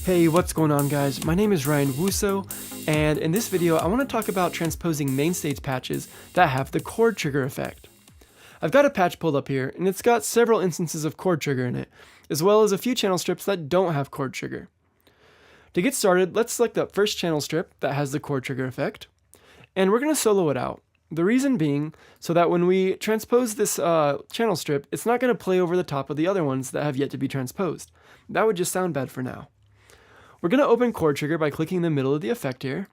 Hey, what's going on guys? My name is Ryan Wuso, and in this video I want to talk about transposing MainStage patches that have the chord trigger effect. I've got a patch pulled up here, and it's got several instances of chord trigger in it, as well as a few channel strips that don't have chord trigger. To get started, let's select that first channel strip that has the chord trigger effect, and we're going to solo it out. The reason being, so that when we transpose this channel strip, it's not going to play over the top of the other ones that have yet to be transposed. That would just sound bad for now. We're going to open chord trigger by clicking the middle of the effect here.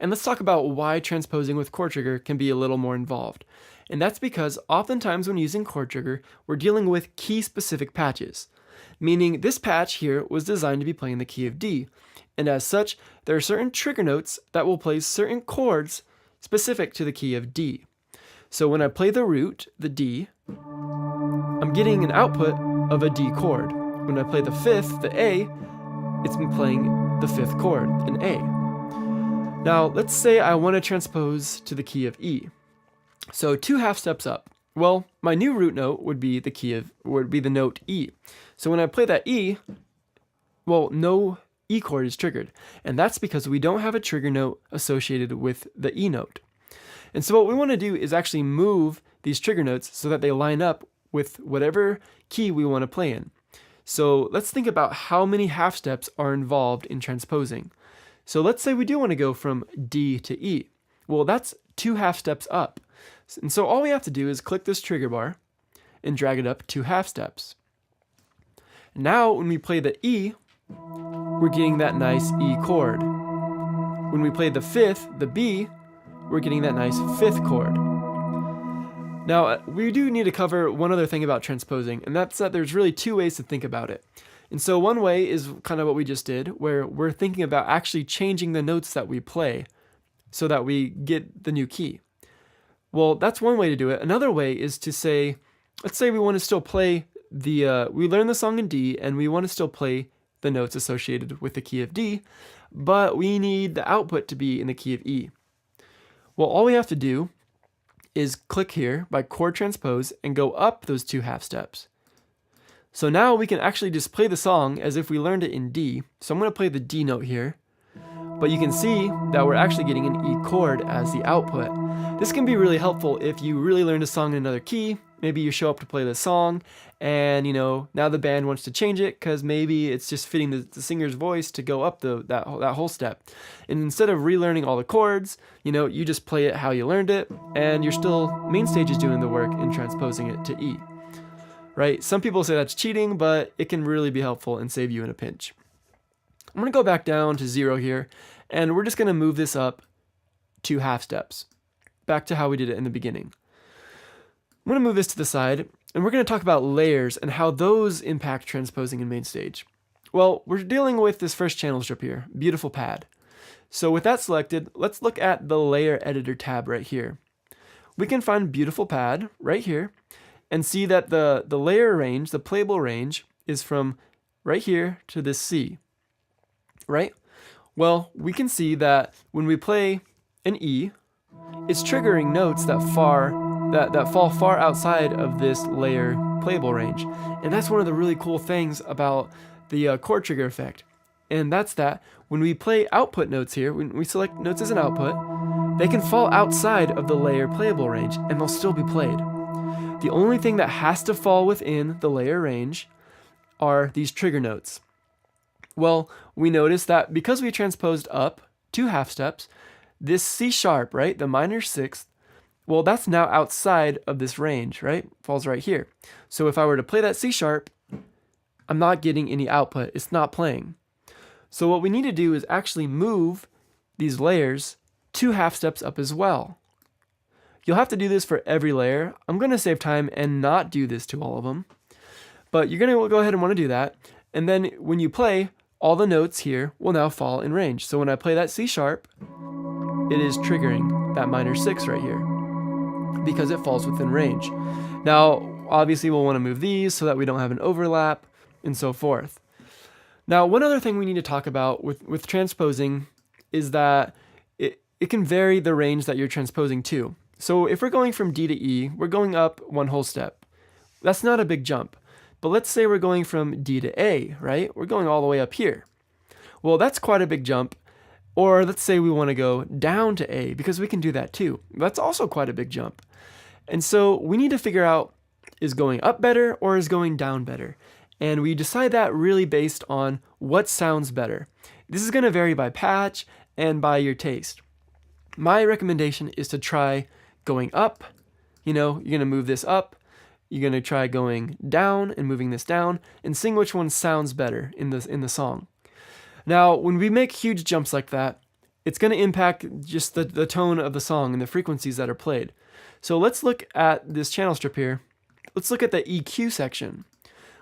And let's talk about why transposing with chord trigger can be a little more involved. And that's because oftentimes when using chord trigger, we're dealing with key-specific patches. Meaning this patch here was designed to be playing the key of D. And as such, there are certain trigger notes that will play certain chords specific to the key of D. So when I play the root, the D, I'm getting an output of a D chord. When I play the fifth, the A, it's been playing the fifth chord, an A. Now, let's say I want to transpose to the key of E. So 2 half steps up. Well, my new root note would be the note E. So when I play that E, well, no E chord is triggered. And that's because we don't have a trigger note associated with the E note. And so what we want to do is actually move these trigger notes so that they line up with whatever key we want to play in. So let's think about how many half steps are involved in transposing. So let's say we do want to go from D to E. Well, that's 2 half steps up. And so all we have to do is click this trigger bar and drag it up 2 half steps. Now when we play the E, we're getting that nice E chord. When we play the fifth, the B, we're getting that nice fifth chord. Now, we do need to cover one other thing about transposing, and that's that there's really 2 ways to think about it. And so one way is kind of what we just did, where we're thinking about actually changing the notes that we play so that we get the new key. Well, that's one way to do it. Another way is to say, let's say we want to still play we learn the song in D, and we want to still play the notes associated with the key of D, but we need the output to be in the key of E. Well, all we have to do is click here by chord transpose and go up those 2 half steps. So now we can actually just play the song as if we learned it in D. So I'm going to play the D note here, but you can see that we're actually getting an E chord as the output. This can be really helpful if you really learned a song in another key. Maybe you show up to play the song and now the band wants to change it because maybe it's just fitting the singer's voice to go up that whole step. And instead of relearning all the chords, you just play it how you learned it, and you're still, MainStage is doing the work in transposing it to E. Right? Some people say that's cheating, but it can really be helpful and save you in a pinch. I'm going to go back down to 0 here, and we're just going to move this up 2 half steps, back to how we did it in the beginning. I'm going to move this to the side, and we're going to talk about layers and how those impact transposing in MainStage. Well, we're dealing with this first channel strip here, beautiful pad. So with that selected, let's look at the layer editor tab right here. We can find beautiful pad right here and see that the layer range, the playable range, is from right here to this C, right? Well, we can see that when we play an E, it's triggering notes that fall far outside of this layer playable range. And that's one of the really cool things about the chord trigger effect. And that's that when we play output notes here, when we select notes as an output, they can fall outside of the layer playable range and they'll still be played. The only thing that has to fall within the layer range are these trigger notes. Well, we notice that because we transposed up 2 half steps, this C sharp, right, the minor 6th, well, that's now outside of this range, right? Falls right here. So if I were to play that C sharp, I'm not getting any output. It's not playing. So what we need to do is actually move these layers 2 half steps up as well. You'll have to do this for every layer. I'm going to save time and not do this to all of them. But you're going to go ahead and want to do that. And then when you play, all the notes here will now fall in range. So when I play that C sharp, it is triggering that minor 6 right here because it falls within range. Now, obviously we'll want to move these so that we don't have an overlap and so forth. Now, one other thing we need to talk about with transposing is that it can vary the range that you're transposing to. So if we're going from D to E, we're going up 1 whole step. That's not a big jump. But let's say we're going from D to A, right? We're going all the way up here. Well, that's quite a big jump. Or let's say we want to go down to A, because we can do that too. That's also quite a big jump. And so we need to figure out, is going up better or is going down better? And we decide that really based on what sounds better. This is going to vary by patch and by your taste. My recommendation is to try going up. You know, you're going to move this up. You're going to try going down and moving this down and seeing which one sounds better in the song. Now, when we make huge jumps like that, it's going to impact just the tone of the song and the frequencies that are played. So let's look at this channel strip here. Let's look at the EQ section.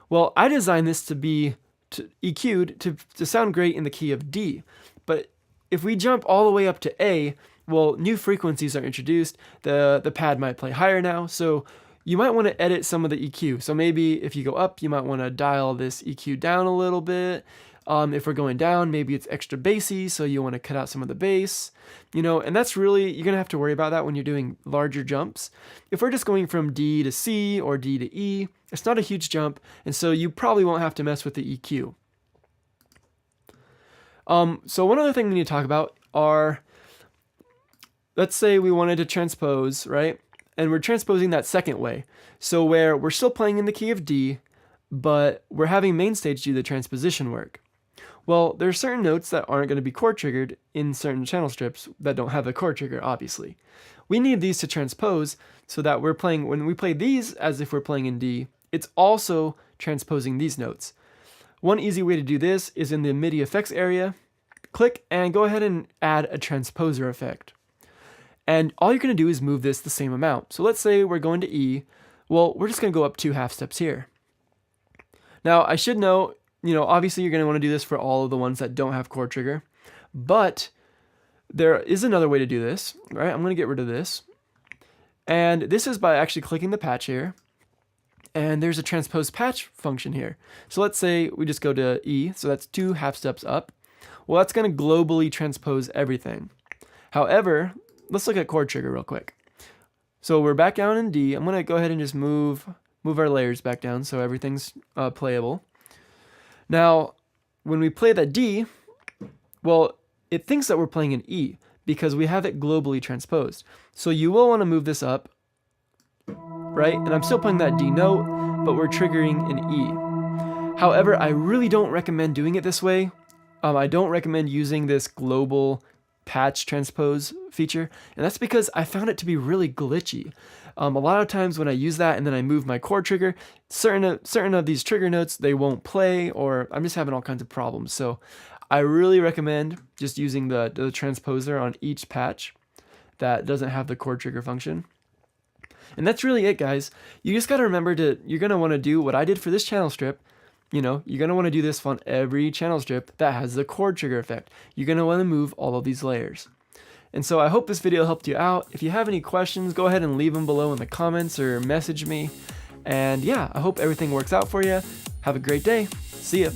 Well, I designed this to be EQ'd to sound great in the key of D. But if we jump all the way up to A, well, new frequencies are introduced. The pad might play higher now. So you might want to edit some of the EQ. So maybe if you go up, you might want to dial this EQ down a little bit. If we're going down, maybe it's extra bassy, so you want to cut out some of the bass, you know, and that's really, you're going to have to worry about that when you're doing larger jumps. If we're just going from D to C or D to E, it's not a huge jump, and so you probably won't have to mess with the EQ. So one other thing we need to talk about are, let's say we wanted to transpose, right? And we're transposing that second way. So where we're still playing in the key of D, but we're having MainStage do the transposition work. Well, there are certain notes that aren't going to be chord triggered in certain channel strips that don't have a chord trigger, obviously. We need these to transpose so that we're playing, when we play these as if we're playing in D, it's also transposing these notes. One easy way to do this is in the MIDI effects area, click and go ahead and add a transposer effect. And all you're going to do is move this the same amount. So let's say we're going to E. Well, we're just going to go up 2 half steps here. Now, I should know, you know, obviously you're going to want to do this for all of the ones that don't have chord trigger, but there is another way to do this, right? I'm going to get rid of this. And this is by actually clicking the patch here, and there's a transpose patch function here. So let's say we just go to E, so that's 2 half steps up. Well, that's going to globally transpose everything. However, let's look at chord trigger real quick. So we're back down in D. I'm going to go ahead and just move our layers back down so everything's playable. Now, when we play that D, well, it thinks that we're playing an E because we have it globally transposed. So you will want to move this up, right? And I'm still playing that D note, but we're triggering an E. However, I really don't recommend doing it this way. I don't recommend using this global patch transpose feature, and that's because I found it to be really glitchy. A lot of times when I use that and then I move my chord trigger, certain of these trigger notes, they won't play, or I'm just having all kinds of problems. So I really recommend just using the transposer on each patch that doesn't have the chord trigger function. And that's really it, guys. You just got to remember you're going to want to do what I did for this channel strip. You know, you're going to want to do this on every channel strip that has the chord trigger effect. You're going to want to move all of these layers. And so I hope this video helped you out. If you have any questions, go ahead and leave them below in the comments or message me. And yeah, I hope everything works out for you. Have a great day. See ya.